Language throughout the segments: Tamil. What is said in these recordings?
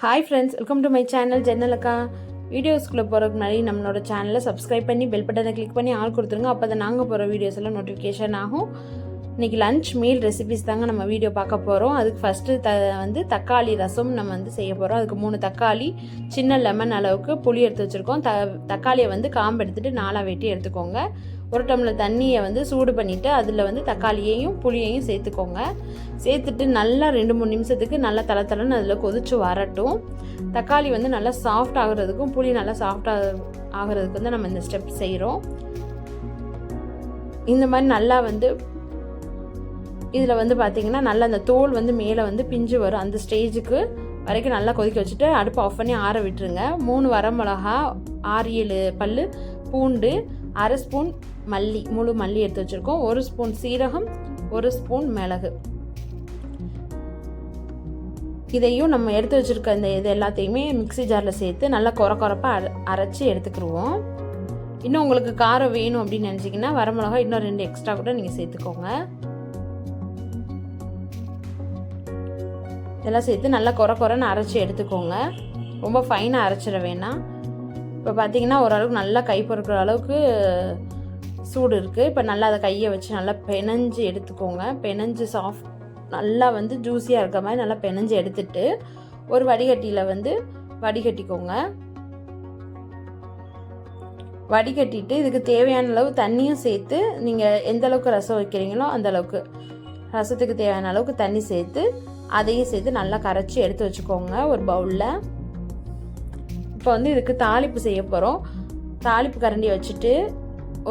Hi friends, welcome to my channel ஜன்னலக்கா. வீடியோஸ்குள்ளே போகிறதுக்கு முன்னாடி நம்மளோட சேனலை சப்ஸ்கிரைப் பண்ணி பெல் பட்டனை கிளிக் பண்ணி ஆல் கொடுத்துருங்க. அப்போ தான் நாங்கள் போகிற வீடியோஸ் எல்லாம் நோட்டிஃபிகேஷன் ஆகும். இன்றைக்கி லன்ச் மீல் ரெசிபிஸ் தாங்க நம்ம வீடியோ பார்க்க போகிறோம். அதுக்கு ஃபஸ்ட்டு தக்காளி ரசம் நம்ம செய்ய போகிறோம். அதுக்கு 3 தக்காளி, சின்ன லெமன் அளவுக்கு புளி எடுத்து வச்சுருக்கோம். தக்காளியை காம்பு எடுத்துகிட்டு 4 வெட்டி எடுத்துக்கோங்க. 1 டம்ளர் தண்ணியை சூடு பண்ணிவிட்டு அதில் தக்காளியையும் புளியையும் சேர்த்துக்கோங்க. சேர்த்துட்டு நல்லா 2-3 நிமிஷத்துக்கு நல்லா தளன்னு அதில் கொதிச்சு வரட்டும். தக்காளி நல்லா சாஃப்ட் ஆகுறதுக்கும் புளி நல்லா சாஃப்டாக ஆகுறதுக்கு நம்ம இந்த ஸ்டெப் செய்கிறோம். இந்த மாதிரி நல்லா இதில் பார்த்திங்கன்னா நல்லா அந்த தோல் மேலே பிஞ்சு வரும். அந்த ஸ்டேஜுக்கு வரைக்கும் நல்லா கொதிக்க வச்சுட்டு அடுப்பு ஆஃப் பண்ணி ஆற விட்டுருங்க. 3 வரமிளகா, 6-7 பல் பூண்டு, 1/2 ஸ்பூன் மல்லி, முழு மல்லி எடுத்து வச்சுருக்கோம். 1 ஸ்பூன் சீரகம், 1 ஸ்பூன் மிளகு. இதையும் நம்ம எடுத்து வச்சுருக்க இது எல்லாத்தையுமே மிக்ஸி ஜாரில் சேர்த்து நல்லா கொரப்பாக அரைச்சி எடுத்துக்கிடுவோம். இன்னும் உங்களுக்கு காரம் வேணும் அப்படின்னு நினச்சிங்கன்னா வரமிளகா இன்னும் 2 எக்ஸ்ட்ரா கூட நீங்கள் சேர்த்துக்கோங்க. இதெல்லாம் சேர்த்து நல்லா கொரன்னு அரைச்சி எடுத்துக்கோங்க. ரொம்ப ஃபைனாக அரைச்சிட வேணாம். இப்போ பார்த்தீங்கன்னா ஓரளவுக்கு நல்லா கை பொறுக்கிற அளவுக்கு சூடு இருக்குது. இப்போ நல்லா அதை கையை வச்சு நல்லா பெனஞ்சு எடுத்துக்கோங்க. பெனஞ்சு சாஃப்ட் நல்லா ஜூஸியாக இருக்க மாதிரி நல்லா பெனஞ்சு எடுத்துட்டு ஒரு வடிகட்டியில் வடிகட்டிக்கோங்க. வடிகட்டிட்டு இதுக்கு தேவையான அளவு தண்ணியும் சேர்த்து நீங்கள் எந்த அளவுக்கு ரசம் வைக்கிறீங்களோ அந்த அளவுக்கு ரசத்துக்கு தேவையான அளவுக்கு தண்ணி சேர்த்து அதையும் சேர்த்து நல்லா கரைச்சி எடுத்து வச்சுக்கோங்க ஒரு பவுலில். இப்போ இதுக்கு தாளிப்பு செய்ய போகிறோம். தாளிப்பு கரண்டி வச்சுட்டு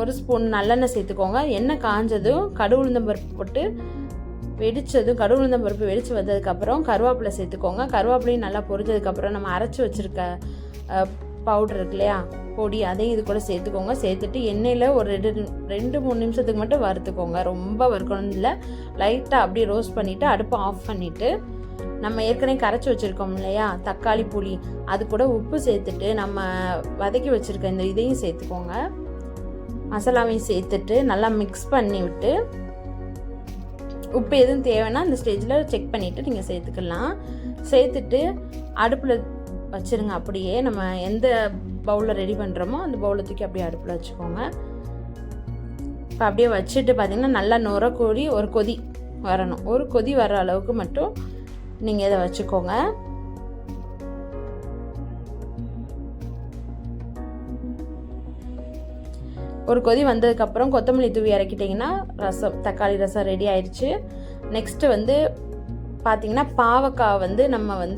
1 ஸ்பூன் நல்லெண்ணெய் சேர்த்துக்கோங்க. எண்ணெய் காஞ்சதும் கடுகு உளுந்தம் பருப்பு போட்டு வெடித்ததும் கடுகு உளுந்தம் பருப்பு வெடித்து வந்ததுக்கப்புறம் கருவேப்பிலை சேர்த்துக்கோங்க. கருவேப்பிலையும் நல்லா பொரிஞ்சதுக்கப்புறம் நம்ம அரைச்சி வச்சுருக்க பவுடர் இருக்கு இல்லையா, பொடி, அதையும் இது கூட சேர்த்துக்கோங்க. சேர்த்துட்டு எண்ணெயில் ஒரு 2-3 நிமிஷத்துக்கு மட்டும் வறுத்துக்கோங்க. ரொம்ப வறுக்கணும் இல்லை, லைட்டாக அப்படியே ரோஸ்ட் பண்ணிவிட்டு அடுப்பை ஆஃப் பண்ணிவிட்டு நம்ம ஏற்கனவே கரைச்சி வச்சுருக்கோம் இல்லையா தக்காளி புளி, அது கூட உப்பு சேர்த்துட்டு நம்ம வதக்கி வச்சுருக்க இந்த இதையும் சேர்த்துக்கோங்க. மசாலாவையும் சேர்த்துட்டு நல்லா மிக்ஸ் பண்ணி விட்டு உப்பு எதுவும் தேவைன்னா அந்த ஸ்டேஜில் செக் பண்ணிவிட்டு நீங்கள் சேர்த்துக்கலாம். சேர்த்துட்டு அடுப்பில் வச்சுருங்க. அப்படியே நம்ம எந்த பவுலில் ரெடி பண்ணுறோமோ அந்த பவுலை தூக்கி அப்படியே அடுப்பில் வச்சுக்கோங்க. இப்போ அப்படியே வச்சுட்டு பார்த்திங்கன்னா நல்லா நுரக்கூடி ஒரு கொதி வரணும். ஒரு கொதி வர அளவுக்கு மட்டும் நீங்கள் இதை வச்சுக்கோங்க. ஒரு கொதி வந்ததுக்கப்புறம் கொத்தமல்லி தூவி இறக்கிட்டிங்கன்னா தக்காளி ரசம் ரெடி ஆயிடுச்சு. நெக்ஸ்ட்டு பார்த்திங்கன்னா பாவக்காய் நம்ம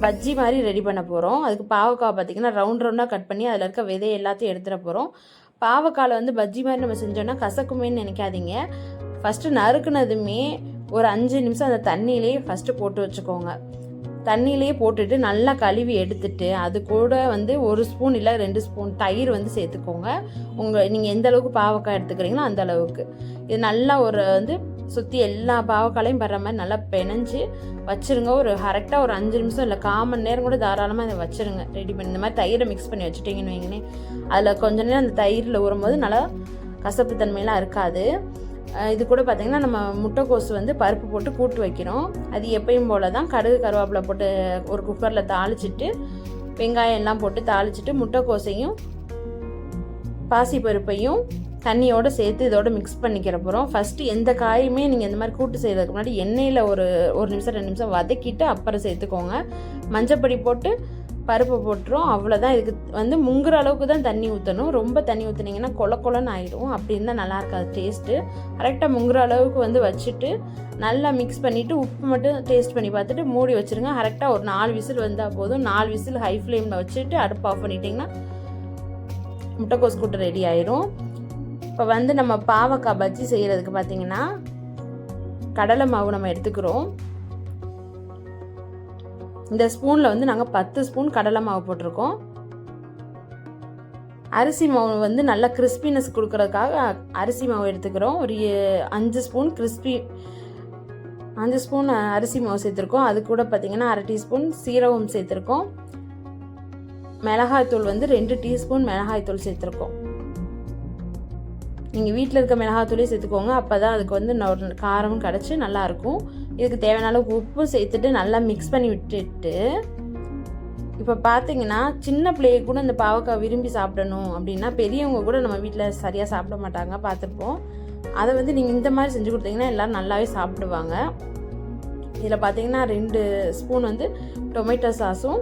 பஜ்ஜி மாதிரி ரெடி பண்ண போகிறோம். அதுக்கு பாவக்காய் பார்த்திங்கன்னா ரவுண்டாக கட் பண்ணி அதில் இருக்க விதையை எல்லாத்தையும் எடுத்துட போகிறோம். பாவக்காயில் பஜ்ஜி மாதிரி நம்ம செஞ்சோன்னா கசக்குமேன்னு நினைக்காதீங்க. ஃபஸ்ட்டு நறுக்குனதுமே ஒரு 5 நிமிஷம் அந்த தண்ணியிலே ஃபஸ்ட்டு போட்டு வச்சுக்கோங்க. தண்ணியிலே போட்டுட்டு நல்லா கழுவி எடுத்துட்டு அது கூட 1 ஸ்பூன் இல்லை 2 ஸ்பூன் தயிர் சேர்த்துக்கோங்க. நீங்கள் எந்த அளவுக்கு பாவக்காய் எடுத்துக்கிறீங்களோ அந்த அளவுக்கு. இது நல்லா ஒரு சுற்றி எல்லா பாவக்காலையும் படுற மாதிரி நல்லா பெனஞ்சு வச்சுருங்க. ஒரு கரெக்டாக ஒரு 5 நிமிஷம் இல்லை 1/4 மணி நேரம் கூட தாராளமாக அதை வச்சுருங்க ரெடி பண்ணி. இந்த மாதிரி தயிரை மிக்ஸ் பண்ணி வச்சுட்டிங்கன்னு வைங்களேன், அதில் கொஞ்ச நேரம் அந்த தயிரில் ஊறும்போது நல்லா கசப்பு தன்மையெல்லாம் இருக்காது. இது கூட பார்த்திங்கன்னா நம்ம முட்டைக்கோசு பருப்பு போட்டு கூட்டு வைக்கிறோம். அது எப்பயும் போல் தான் கடுகு கருவேப்பிலை போட்டு ஒரு குக்கரில் தாளிச்சிட்டு வெங்காயம் எல்லாம் போட்டு தாளிச்சிட்டு முட்டைக்கோசையும் பாசிப்பருப்பையும் தண்ணியோடு சேர்த்து இதோட மிக்ஸ் பண்ணிக்கிற போகிறோம். ஃபஸ்ட்டு எந்த காயுமே நீங்கள் இந்த மாதிரி கூட்டு செய்கிறதுக்கு முன்னாடி எண்ணெயில் ஒரு 1 நிமிஷம் 2 நிமிஷம் வதக்கிட்டு அப்புறம் சேர்த்துக்கோங்க. மஞ்சப்பொடி போட்டு பருப்பு போட்டுரும். அவ்வளோதான். இதுக்கு முங்குற அளவுக்கு தான் தண்ணி ஊற்றணும். ரொம்ப தண்ணி ஊற்றுனீங்கன்னா கொலன்னு ஆயிடும். அப்படி இருந்தால் நல்லா இருக்காது டேஸ்ட்டு. கரெக்டாக முங்குற அளவுக்கு வச்சுட்டு நல்லா மிக்ஸ் பண்ணிவிட்டு உப்பு மட்டும் டேஸ்ட் பண்ணி பார்த்துட்டு மூடி வச்சுருங்க. கரெக்டாக ஒரு 4 விசில் வந்தால் போதும். 4 விசில் ஹை ஃப்ளேமில் வச்சுட்டு அடுப்பு ஆஃப் பண்ணிட்டிங்கன்னா முட்டைக்கோஸ் கூட்டு ரெடி ஆயிரும். இப்போ நம்ம பாவக்காய் பஜ்ஜி செய்கிறதுக்கு பார்த்திங்கன்னா கடலை மாவு நம்ம எடுத்துக்கிறோம். இந்த ஸ்பூனில் நாங்கள் 10 ஸ்பூன் கடலை மாவு போட்டிருக்கோம். அரிசி மாவு நல்லா கிறிஸ்பினஸ் கொடுக்கறதுக்காக அரிசி மாவு எடுத்துக்கிறோம். ஒரு 5 ஸ்பூன் 5 ஸ்பூன் அரிசி மாவு சேர்த்துருக்கோம். அது கூட பார்த்திங்கன்னா 1/2 டீஸ்பூன் சீரகம் சேர்த்துருக்கோம். மிளகாய்த்தூள் 2 டீஸ்பூன் மிளகாய்த்தூள் சேர்த்துருக்கோம். நீங்கள் வீட்டில் இருக்க மிளகாத்தூளே சேர்த்துக்கோங்க. அப்போ தான் அதுக்கு காரமும் கிடச்சி நல்லாயிருக்கும். இதுக்கு தேவையான அளவுக்கு உப்பு சேர்த்துட்டு நல்லா மிக்ஸ் பண்ணி விட்டுட்டு, இப்போ பார்த்தீங்கன்னா சின்ன பிள்ளைய கூட இந்த பாவக்காய் விரும்பி சாப்பிடணும் அப்படின்னா பெரியவங்க கூட நம்ம வீட்டில் சரியாக சாப்பிட மாட்டாங்க, பார்த்துருப்போம். அதை வந்து நீங்கள் இந்த மாதிரி செஞ்சு கொடுத்தீங்கன்னா எல்லோரும் நல்லாவே சாப்பிடுவாங்க. இதில் பார்த்தீங்கன்னா 2 ஸ்பூன் வந்து டொமேட்டோ சாஸும்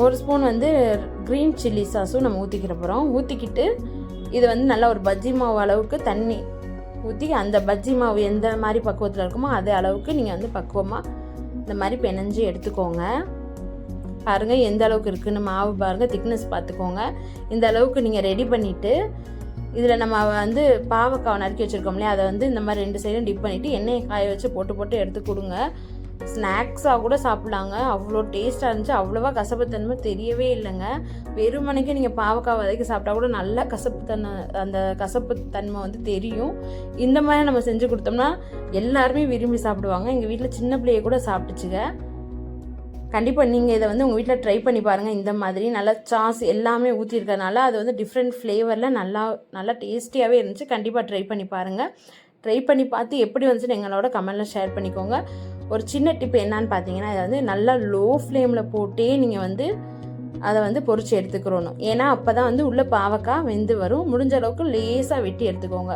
1 ஸ்பூன் வந்து க்ரீன் சில்லி சாஸும் நம்ம ஊற்றிக்கிற போகிறோம். ஊற்றிக்கிட்டு இது வந்து நல்லா ஒரு பஜ்ஜி மாவு அளவுக்கு தண்ணி ஊற்றி, அந்த பஜ்ஜி மாவு எந்த மாதிரி பக்குவத்தில் இருக்குமோ அதே அளவுக்கு நீங்கள் வந்து பக்குவமாக இந்த மாதிரி பெனஞ்சு எடுத்துக்கோங்க. பாருங்கள் எந்த அளவுக்கு இருக்குன்னு மாவு பாருங்கள், திக்னஸ் பார்த்துக்கோங்க. இந்த அளவுக்கு நீங்கள் ரெடி பண்ணிவிட்டு இதில் நம்ம வந்து பாவக்காவை நறுக்கி வச்சுருக்கோம் இல்லையா, அதை வந்து இந்த மாதிரி 2 சைடும் டிப் பண்ணிவிட்டு எண்ணெயை காய வச்சு போட்டு எடுத்து கொடுங்க. ஸ்நாக்ஸாக கூட சாப்பிட்லாங்க, அவ்வளோ டேஸ்ட்டாக இருந்துச்சு. அவ்வளோவா கசப்புத்தன்மை தெரியவே இல்லைங்க. வெறுமனைக்கு நீங்கள் பாவக்காய் வதக்கி சாப்பிட்டா கூட நல்லா அந்த கசப்புத்தன்மை வந்து தெரியும். இந்த மாதிரி நம்ம செஞ்சு கொடுத்தோம்னா எல்லாருமே விரும்பி சாப்பிடுவாங்க. எங்கள் வீட்டில் சின்ன பிள்ளைய கூட சாப்பிட்டுச்சுங்க. கண்டிப்பாக நீங்கள் இதை வந்து உங்கள் வீட்டில் ட்ரை பண்ணி பாருங்கள். இந்த மாதிரி நல்லா சாஸ் எல்லாமே ஊற்றிருக்கனால அது வந்து டிஃப்ரெண்ட் ஃப்ளேவரில் நல்லா டேஸ்டியாகவே இருந்துச்சு. கண்டிப்பாக ட்ரை பண்ணி பாருங்கள். ட்ரை பண்ணி பார்த்து எப்படி வந்துச்சுன்னு எங்களோட கமெண்ட்டில் ஷேர் பண்ணிக்கோங்க. ஒரு சின்ன டிப் என்னன்னு பார்த்தீங்கன்னா, இதை வந்து நல்லா லோ ஃப்ளேமில் போட்டே நீங்கள் வந்து அதை வந்து பொரிச்சு எடுத்துக்கிறணும். ஏன்னா அப்போ தான் வந்து உள்ளே பாவக்காய் வெந்து வரும். முடிஞ்ச அளவுக்கு லேசாக வெட்டி எடுத்துக்கோங்க.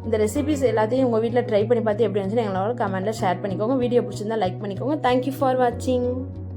இந்த ரெசிபிஸ் எல்லாத்தையும் உங்கள் வீட்டில் ட்ரை பண்ணி பார்த்து எப்படி வந்துச்சுன்னு எங்களோட கமெண்ட்டில் ஷேர் பண்ணிக்கோங்க. வீடியோ பிடிச்சிருந்தா லைக் பண்ணிக்கோங்க. தேங்க்யூ ஃபார் வாட்சிங்.